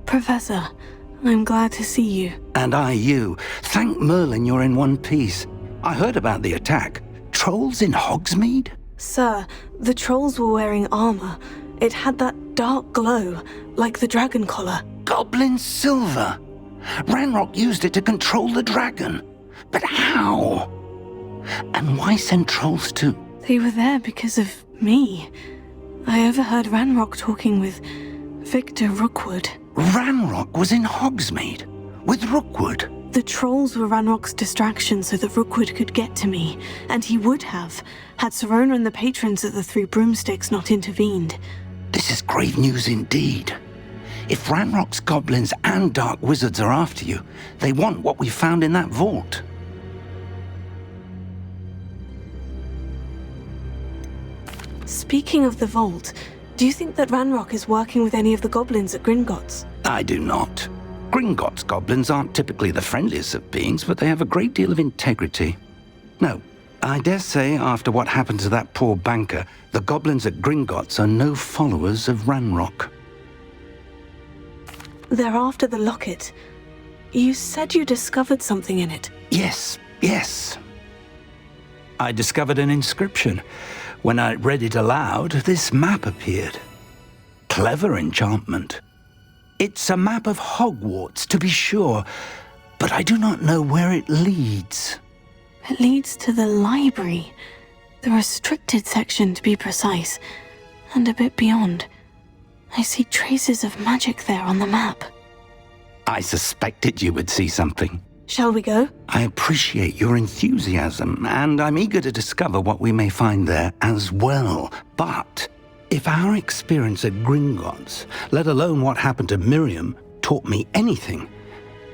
Professor, I'm glad to see you. And I you. Thank Merlin you're in one piece. I heard about the attack. Trolls in Hogsmeade? Sir, the trolls were wearing armor. It had that dark glow, like the dragon collar. Goblin silver! Ranrock used it to control the dragon. But how? And why send trolls too? They were there because of me. I overheard Ranrock talking with Victor Rookwood. Ranrock was in Hogsmeade? With Rookwood? The trolls were Ranrock's distraction so that Rookwood could get to me, and he would have, had Serona and the patrons of the Three Broomsticks not intervened. This is grave news indeed. If Ranrock's goblins and dark wizards are after you, they want what we found in that vault. Speaking of the vault, do you think that Ranrock is working with any of the goblins at Gringotts? I do not. Gringotts goblins aren't typically the friendliest of beings, but they have a great deal of integrity. No, I dare say after what happened to that poor banker, the goblins at Gringotts are no followers of Ranrock. They're after the locket. You said you discovered something in it. Yes. I discovered an inscription. When I read it aloud, this map appeared. Clever enchantment. It's a map of Hogwarts, to be sure, but I do not know where it leads. It leads to the library. The restricted section, to be precise, and a bit beyond. I see traces of magic there on the map. I suspected you would see something. Shall we go? I appreciate your enthusiasm, and I'm eager to discover what we may find there as well. But if our experience at Gringotts, let alone what happened to Miriam, taught me anything,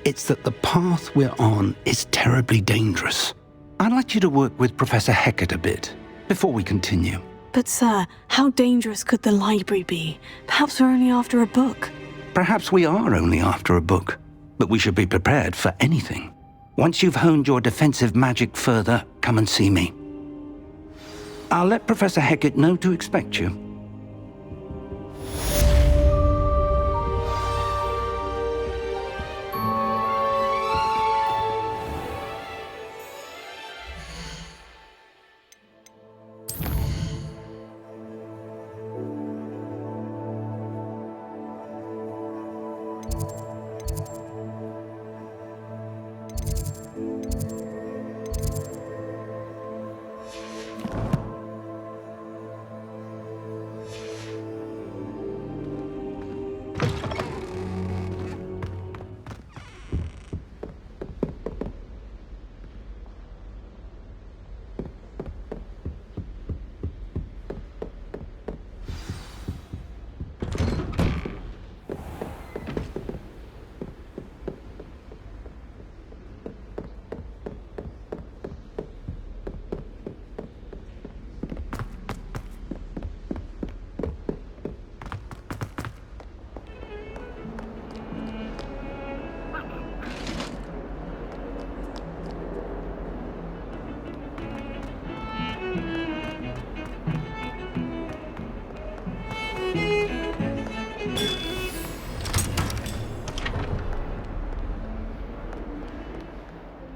it's that the path we're on is terribly dangerous. I'd like you to work with Professor Hecat a bit before we continue. But sir, how dangerous could the library be? Perhaps we're only after a book. Perhaps we are only after a book, but we should be prepared for anything. Once you've honed your defensive magic further, come and see me. I'll let Professor Hecat know to expect you.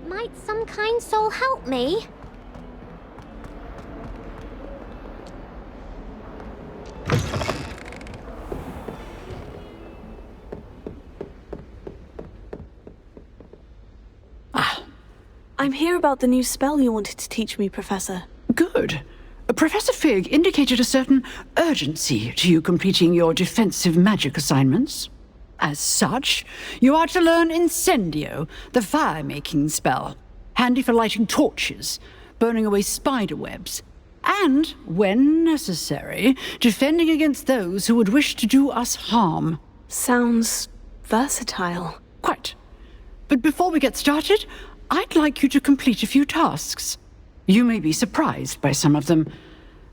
Might some kind soul help me? I'm here about the new spell you wanted to teach me, Professor. Good. Professor Fig indicated a certain urgency to you completing your defensive magic assignments. As such, you are to learn Incendio, the fire-making spell, handy for lighting torches, burning away spider webs, and, when necessary, defending against those who would wish to do us harm. Sounds versatile. Quite. But before we get started, I'd like you to complete a few tasks. You may be surprised by some of them.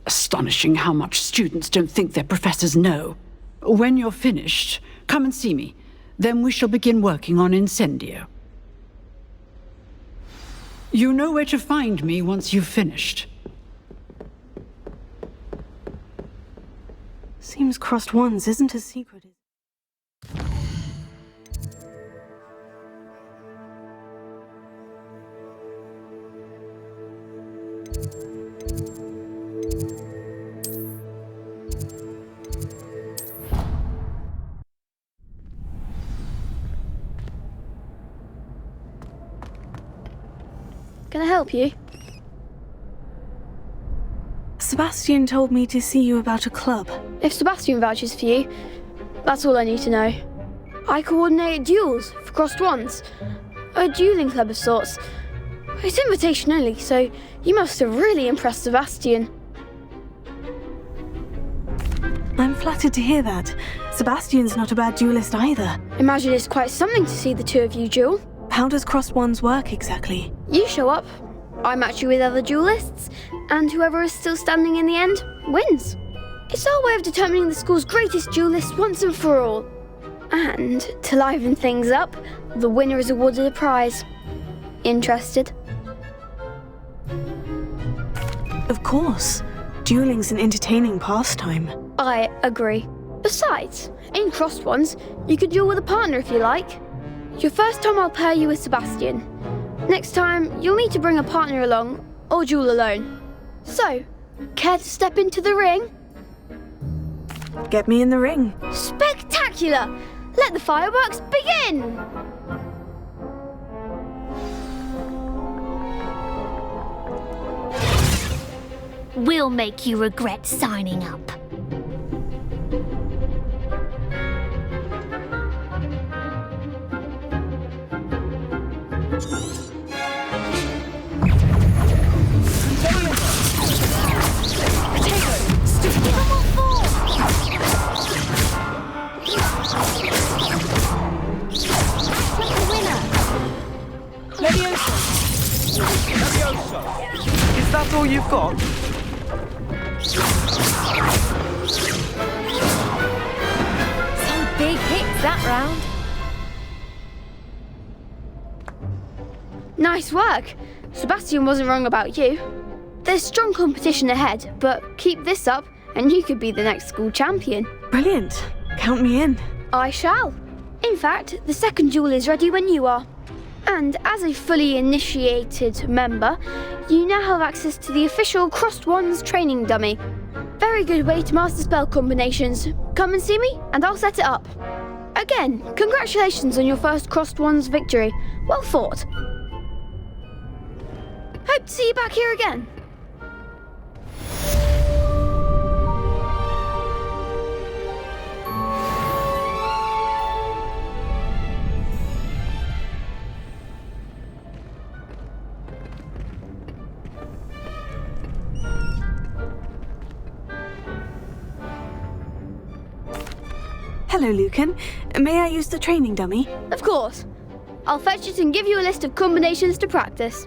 Astonishing how much students don't think their professors know. When you're finished, come and see me. Then we shall begin working on Incendio. You know where to find me once you've finished. Seems Crosswands isn't as secret as... Can I help you? Sebastian told me to see you about a club. If Sebastian vouches for you, that's all I need to know. I coordinate duels for Crosswands, a dueling club of sorts. It's invitation only, so you must have really impressed Sebastian. I'm flattered to hear that. Sebastian's not a bad duelist either. Imagine it's quite something to see the two of you duel. How does Crosswands work exactly? You show up, I match you with other duelists, and whoever is still standing in the end wins. It's our way of determining the school's greatest duelist once and for all. And to liven things up, the winner is awarded a prize. Interested? Of course. Dueling's an entertaining pastime. I agree. Besides, in Crosswands, you could duel with a partner if you like. Your first time I'll pair you with Sebastian. Next time, you'll need to bring a partner along, or duel alone. So, care to step into the ring? Get me in the ring. Spectacular! Let the fireworks begin! We'll make you regret signing up. Is that all you've got? Some big hits that round. Nice work. Sebastian wasn't wrong about you. There's strong competition ahead, but keep this up and you could be the next school champion. Brilliant. Count me in. I shall. In fact, the second duel is ready when you are. And as a fully initiated member, you now have access to the official Crosswands training dummy. Very good way to master spell combinations. Come and see me, and I'll set it up. Again, congratulations on your first Crosswands victory. Well fought. Hope to see you back here again. Hello, Lucan. May I use the training dummy? Of course. I'll fetch it and give you a list of combinations to practice.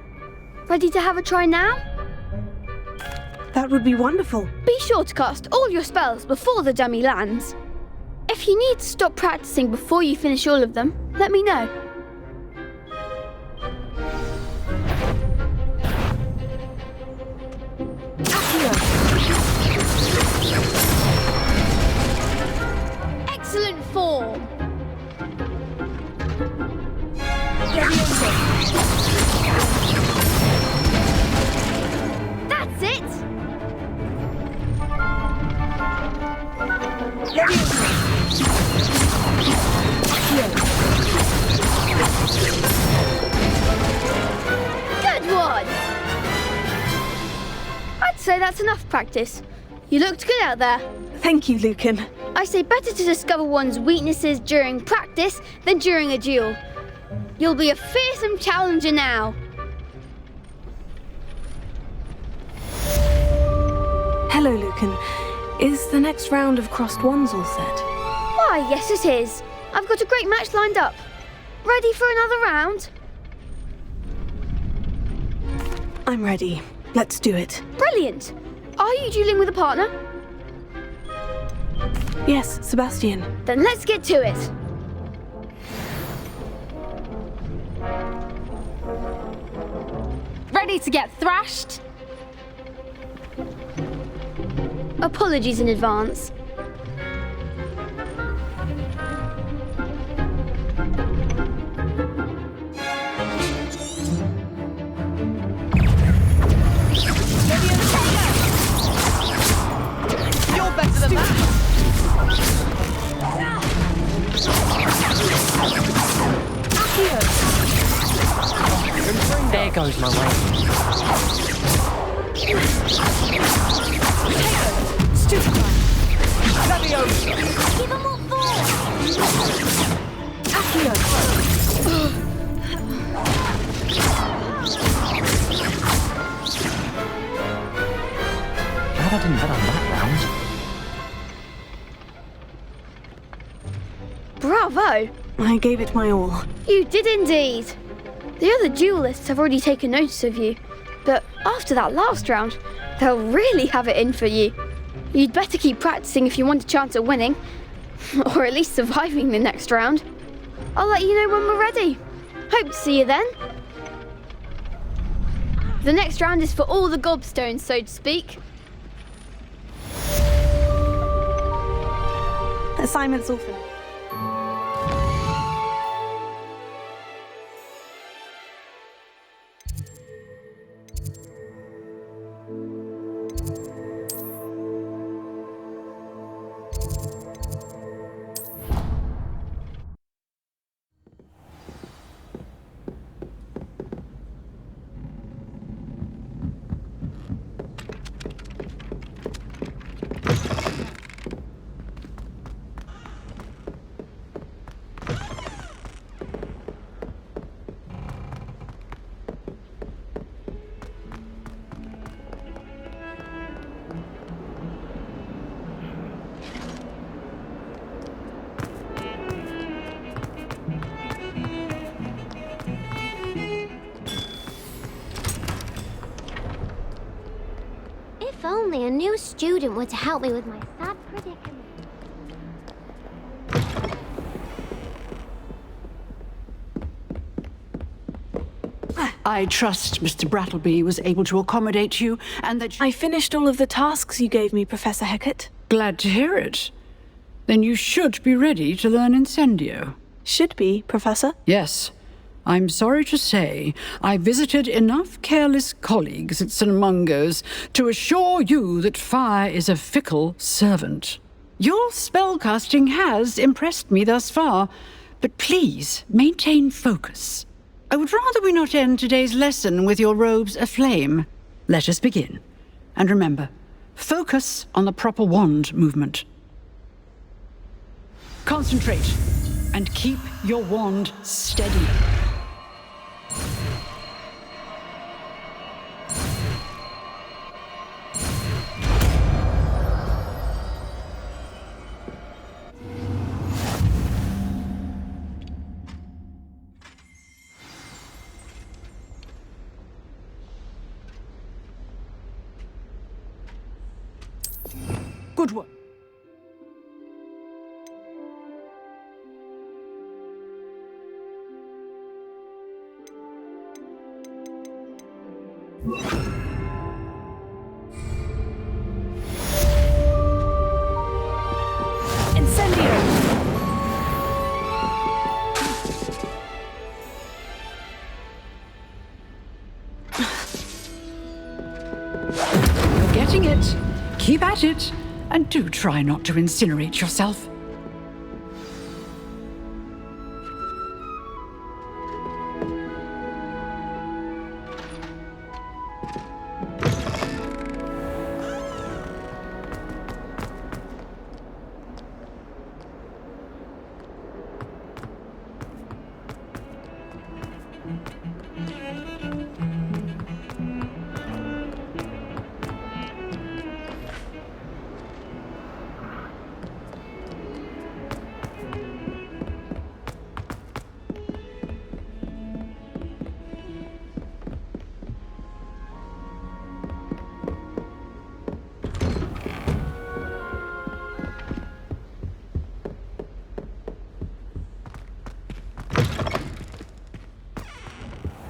Ready to have a try now? That would be wonderful. Be sure to cast all your spells before the dummy lands. If you need to stop practicing before you finish all of them, let me know. Excellent form. That's it. Good say that's enough practice. You looked good out there. Thank you, Lucan. I say better to discover one's weaknesses during practice than during a duel. You'll be a fearsome challenger now. Hello, Lucan. Is the next round of Crossed Wands all set? Why, yes it is. I've got a great match lined up. Ready for another round? I'm ready. Let's do it. Brilliant. Are you dueling with a partner? Yes, Sebastian. Then let's get to it. Ready to get thrashed? Apologies in advance. You're better than that! There goes my way. Give them what for! Glad I didn't bet on that round. Bravo! I gave it my all. You did indeed. The other duelists have already taken notice of you, but after that last round, they'll really have it in for you. You'd better keep practicing if you want a chance at winning, or at least surviving the next round. I'll let you know when we're ready. Hope to see you then. The next round is for all the gobstones, so to speak. Assignment's all finished. If only a new student were to help me with my sad predicament. I trust Mr. Brattleby was able to accommodate you and that I finished all of the tasks you gave me, Professor Hecat. Glad to hear it. Then you should be ready to learn Incendio. Should be, Professor. Yes. I'm sorry to say I visited enough careless colleagues at St. Mungo's to assure you that fire is a fickle servant. Your spellcasting has impressed me thus far, but please maintain focus. I would rather we not end today's lesson with your robes aflame. Let us begin. And remember, focus on the proper wand movement. Concentrate and keep your wand steady. Good work. Incendio! You're getting it. Keep at it. And do try not to incinerate yourself.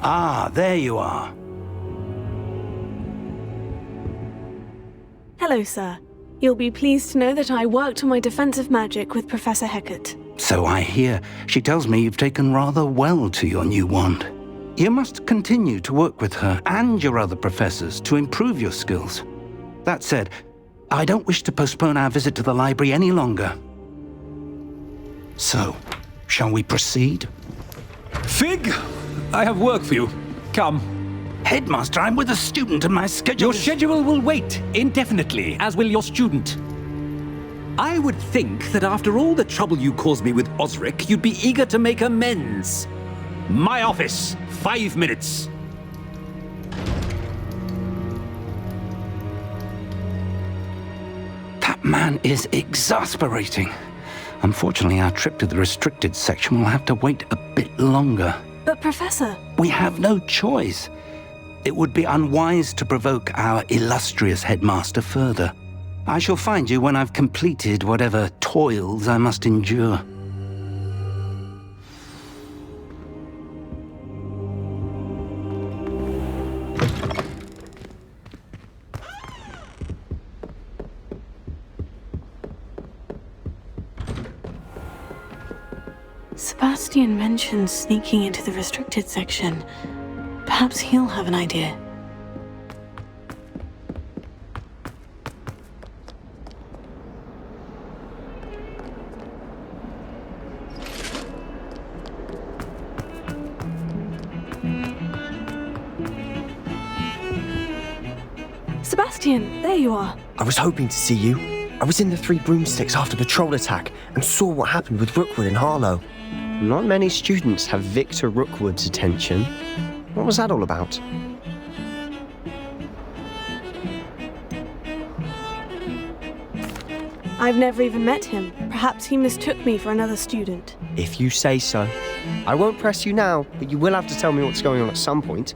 Ah, there you are. Hello, sir. You'll be pleased to know that I worked on my defensive magic with Professor Hecat. So I hear. She tells me you've taken rather well to your new wand. You must continue to work with her and your other professors to improve your skills. That said, I don't wish to postpone our visit to the library any longer. So, shall we proceed? Fig, I have work for you. Come. Headmaster, I'm with a student and my schedule Your schedule will wait indefinitely, as will your student. I would think that after all the trouble you caused me with Osric, you'd be eager to make amends. My office, 5 minutes. That man is exasperating. Unfortunately, our trip to the restricted section will have to wait a bit longer. But, Professor... We have no choice. It would be unwise to provoke our illustrious headmaster further. I shall find you when I've completed whatever toils I must endure. Sebastian mentioned sneaking into the restricted section. Perhaps he'll have an idea. Sebastian, there you are. I was hoping to see you. I was in the Three Broomsticks after the troll attack and saw what happened with Rookwood and Harlow. Not many students have Victor Rookwood's attention. What was that all about? I've never even met him. Perhaps he mistook me for another student. If you say so. I won't press you now, but you will have to tell me what's going on at some point.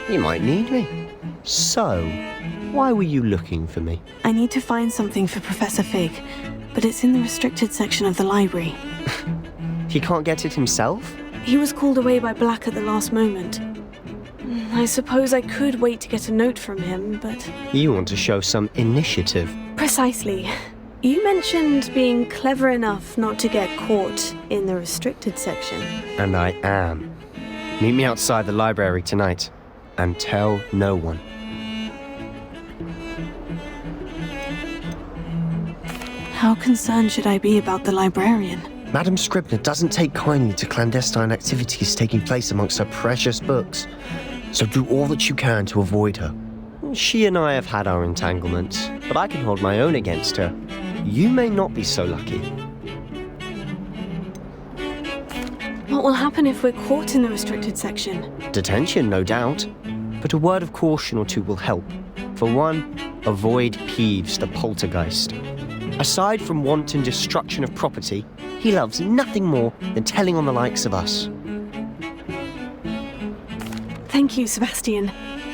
You might need me. So, why were you looking for me? I need to find something for Professor Fig, but it's in the restricted section of the library. He can't get it himself? He was called away by Black at the last moment. I suppose I could wait to get a note from him, but... You want to show some initiative. Precisely. You mentioned being clever enough not to get caught in the restricted section. And I am. Meet me outside the library tonight, and tell no one. How concerned should I be about the librarian? Madame Scribner doesn't take kindly to clandestine activities taking place amongst her precious books, so do all that you can to avoid her. She and I have had our entanglements, but I can hold my own against her. You may not be so lucky. What will happen if we're caught in the restricted section? Detention, no doubt, but a word of caution or two will help. For one, avoid Peeves, the poltergeist. Aside from wanton destruction of property, he loves nothing more than telling on the likes of us. Thank you, Sebastian.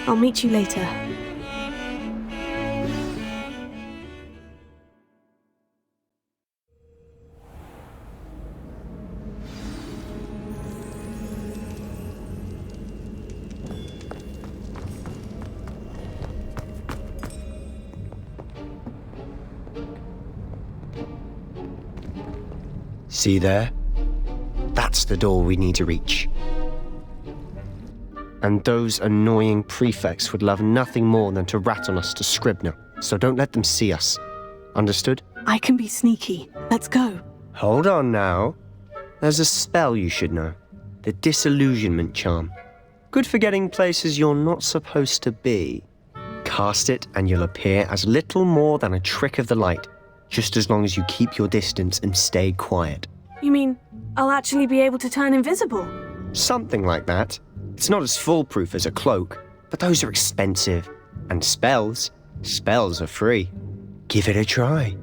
I'll meet you later. See there? That's the door we need to reach. And those annoying prefects would love nothing more than to rat on us to Scribner, so don't let them see us. Understood? I can be sneaky. Let's go. Hold on now. There's a spell you should know. The Disillusionment charm. Good for getting places you're not supposed to be. Cast it and you'll appear as little more than a trick of the light, just as long as you keep your distance and stay quiet. You mean I'll actually be able to turn invisible? Something like that. It's not as foolproof as a cloak, but those are expensive. And spells are free. Give it a try.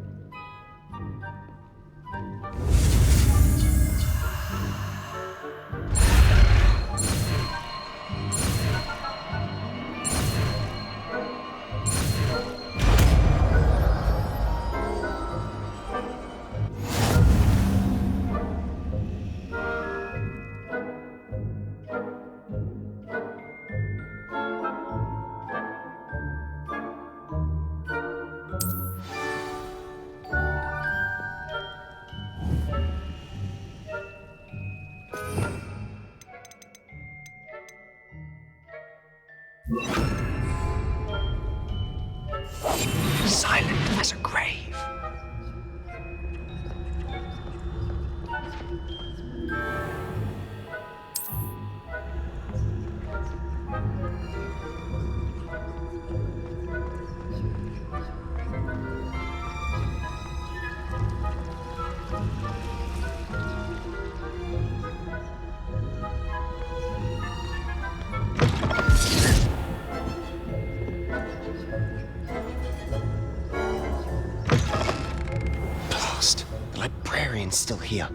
Blast! The librarian's still here.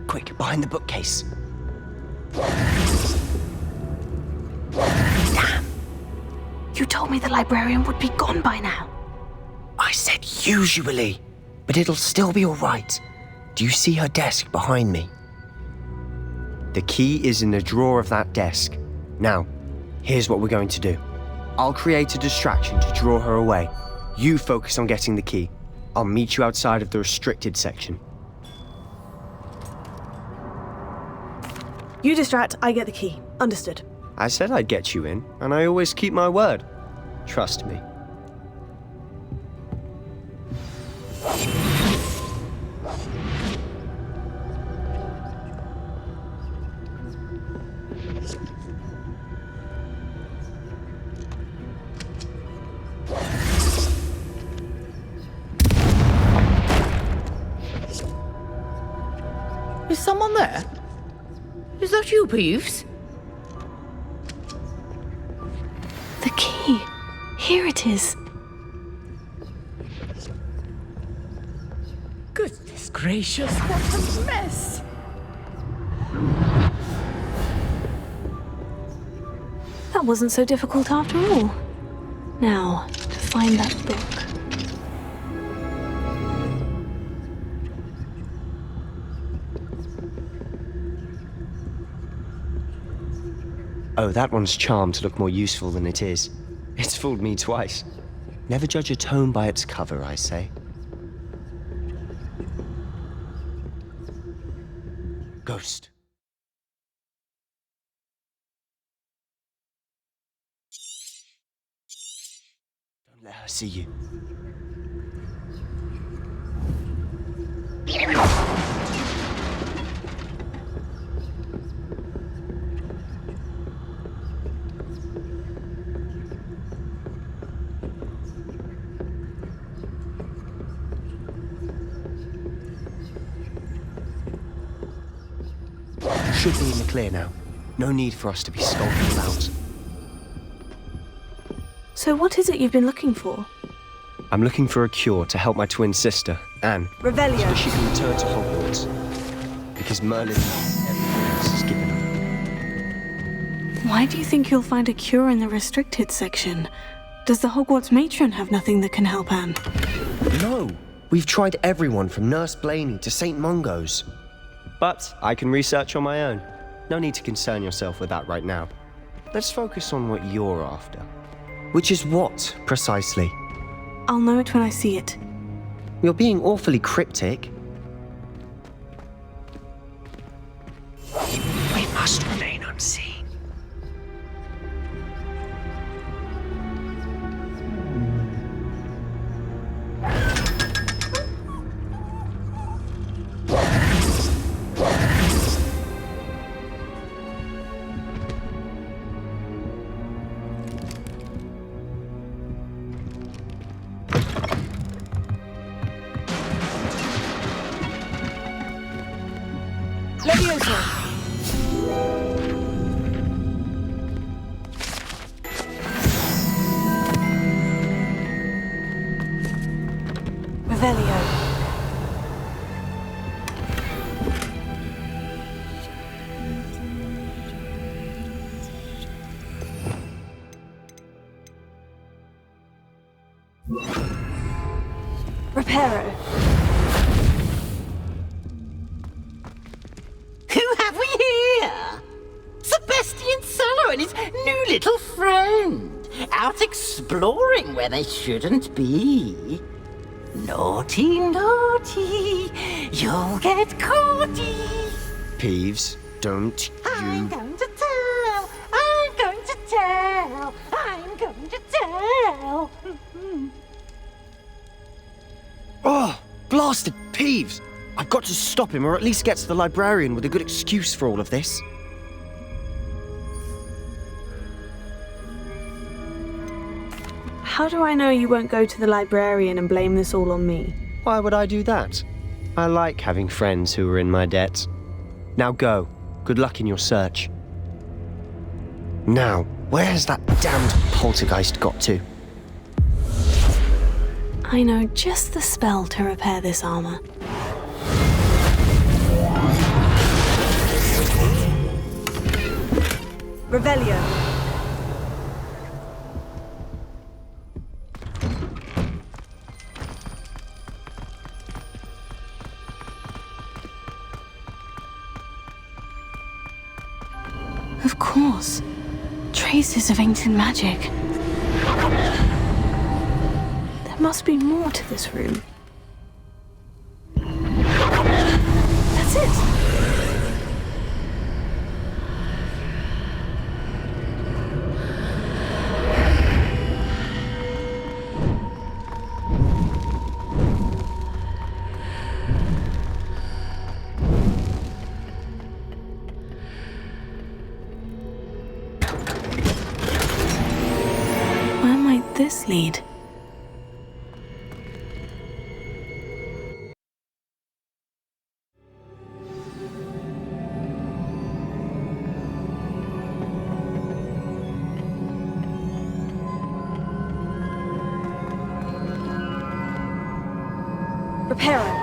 Quick, behind the bookcase. Damn! You told me the librarian would be gone by now. I said usually, but it'll still be alright. Do you see her desk behind me? The key is in the drawer of that desk. Now, here's what we're going to do. I'll create a distraction to draw her away. You focus on getting the key. I'll meet you outside of the restricted section. You distract, I get the key. Understood. I said I'd get you in, and I always keep my word. Trust me. Is someone there? Is that you, Peeves? The key. Here it is. Goodness gracious, what a mess! That wasn't so difficult after all. Now, to find that book. Oh, that one's charmed to look more useful than it is. It's fooled me twice. Never judge a tome by its cover, I say. Ghost. Don't let her see you. Should be in the clear now. No need for us to be skulking about. So what is it you've been looking for? I'm looking for a cure to help my twin sister, Anne. Revelio. So that she can return to Hogwarts. Because Merlin everything else is given up. Why do you think you'll find a cure in the restricted section? Does the Hogwarts matron have nothing that can help Anne? No! We've tried everyone from Nurse Blaney to St. Mungo's. But I can research on my own. No need to concern yourself with that right now. Let's focus on what you're after. Which is what, precisely? I'll know it when I see it. You're being awfully cryptic. We must remain unseen. Revelio. Reparo. Who have we here? Sebastian Solo and his new little friend, out exploring where they shouldn't be. Naughty, naughty, you'll get caughty. Peeves, don't you... I'm going to tell, I'm going to tell, I'm going to tell. Oh, blasted Peeves! I've got to stop him, or at least get to the librarian with a good excuse for all of this. How do I know you won't go to the librarian and blame this all on me? Why would I do that? I like having friends who are in my debt. Now go. Good luck in your search. Now, where's that damned poltergeist got to? I know just the spell to repair this armor. Revelio. Of course. Traces of ancient magic. There must be more to this room. That's it! Where might this lead? Reparo.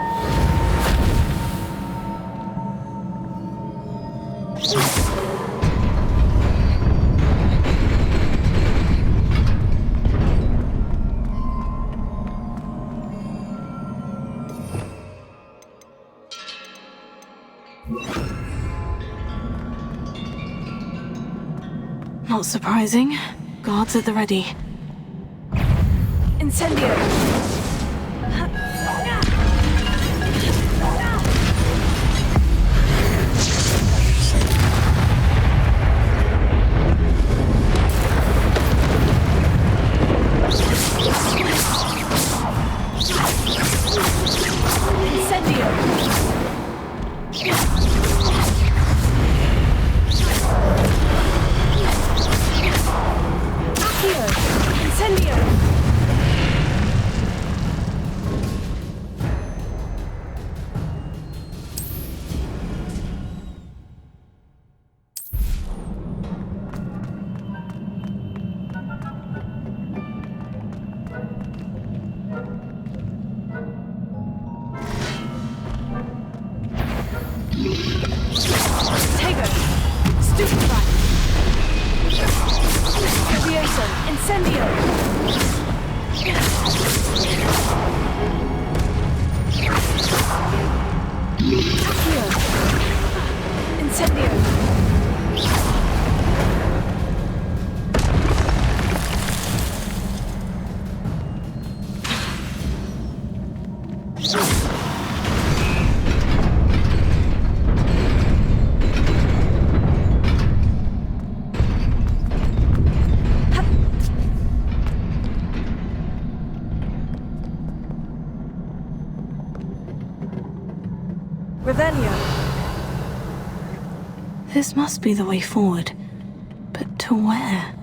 Not surprising. Guards at the ready. Incendio. This must be the way forward. But to where?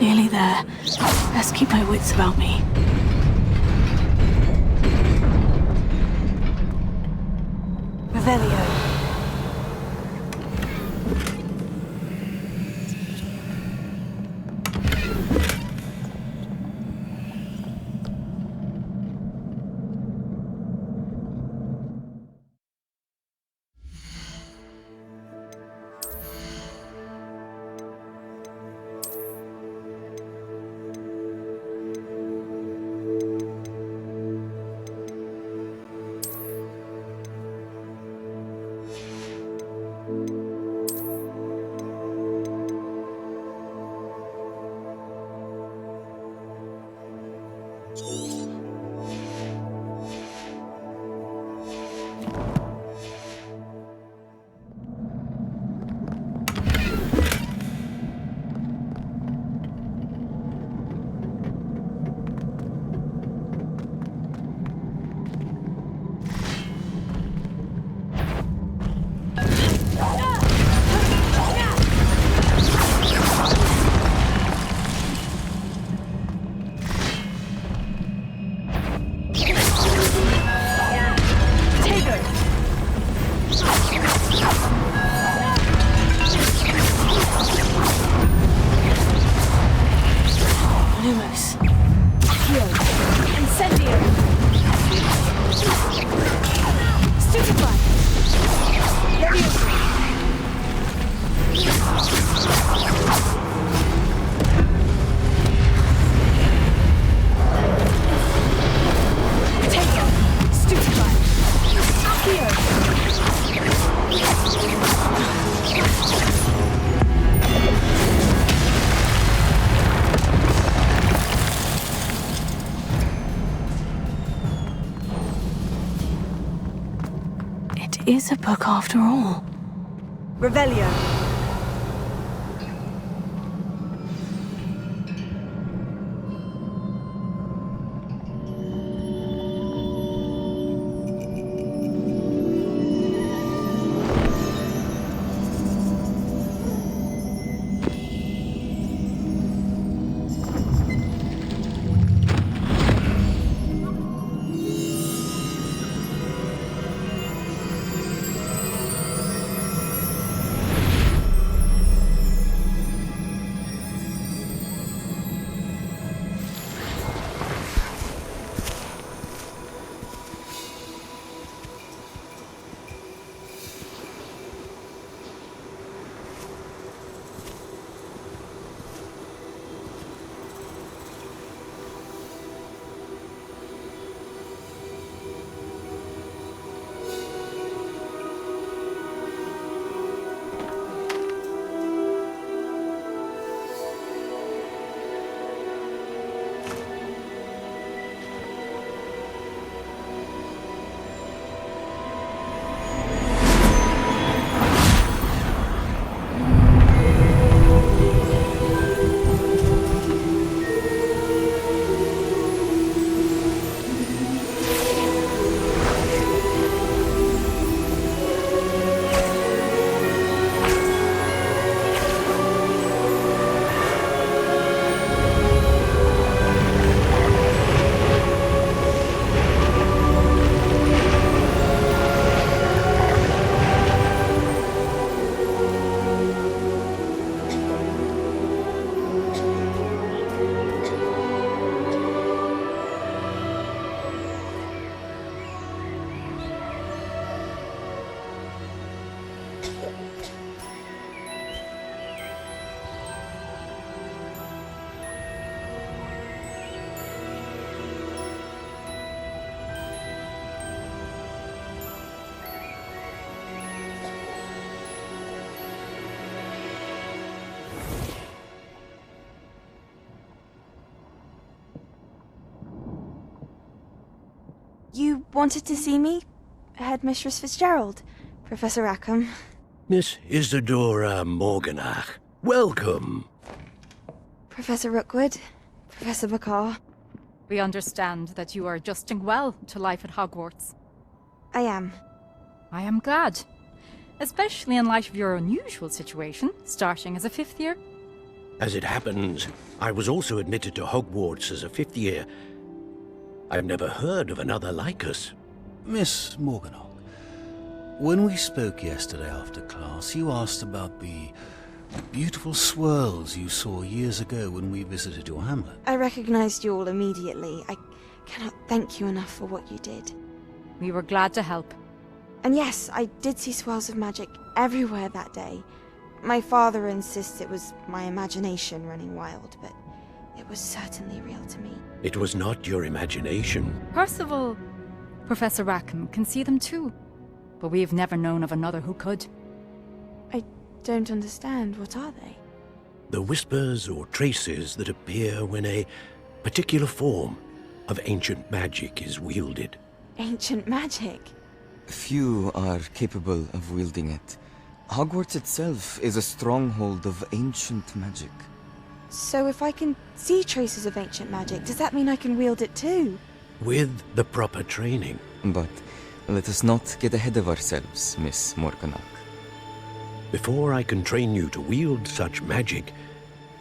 Nearly there. Best keep my wits about me. Revelio. is a book after all. Revelio. You wanted to see me? Headmistress Fitzgerald? Professor Rackham? Miss Isadora Morganach, welcome. Professor Rookwood? Professor McCaw? We understand that you are adjusting well to life at Hogwarts. I am. I am glad. Especially in light of your unusual situation, starting as a 5th year. As it happens, I was also admitted to Hogwarts as a 5th year. I've never heard of another like us. Miss Morganach, when we spoke yesterday after class, you asked about the beautiful swirls you saw years ago when we visited your hamlet. I recognized you all immediately. I cannot thank you enough for what you did. We were glad to help. And yes, I did see swirls of magic everywhere that day. My father insists it was my imagination running wild, but it was certainly real to me. It was not your imagination. Percival, Professor Rackham can see them too, but we've never known of another who could. I don't understand. What are they? The whispers or traces that appear when a particular form of ancient magic is wielded. Ancient magic? Few are capable of wielding it. Hogwarts itself is a stronghold of ancient magic. So if I can see traces of ancient magic, does that mean I can wield it too? With the proper training. But let us not get ahead of ourselves, Miss Morganach. Before I can train you to wield such magic,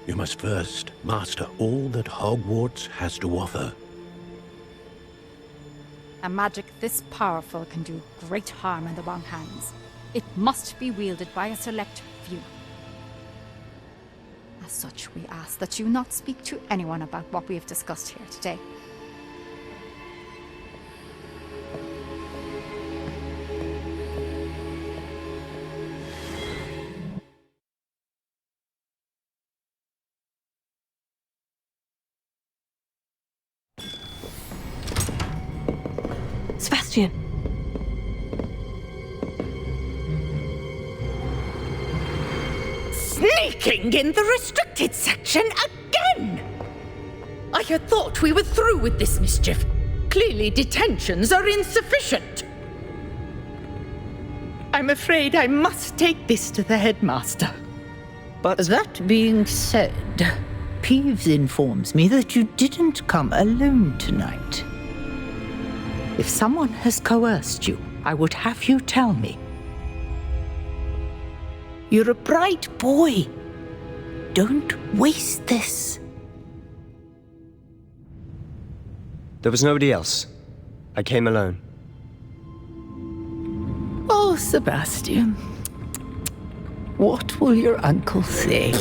you must first master all that Hogwarts has to offer. A magic this powerful can do great harm in the wrong hands. It must be wielded by a select few. As such, we ask that you not speak to anyone about what we have discussed here today. Sebastian! Sneaking in the restricted section again! I had thought we were through with this mischief. Clearly detentions are insufficient. I'm afraid I must take this to the headmaster. But that being said, Peeves informs me that you didn't come alone tonight. If someone has coerced you, I would have you tell me. You're a bright boy. Don't waste this. there was nobody else. I came alone. Oh, Sebastian. What will your uncle say?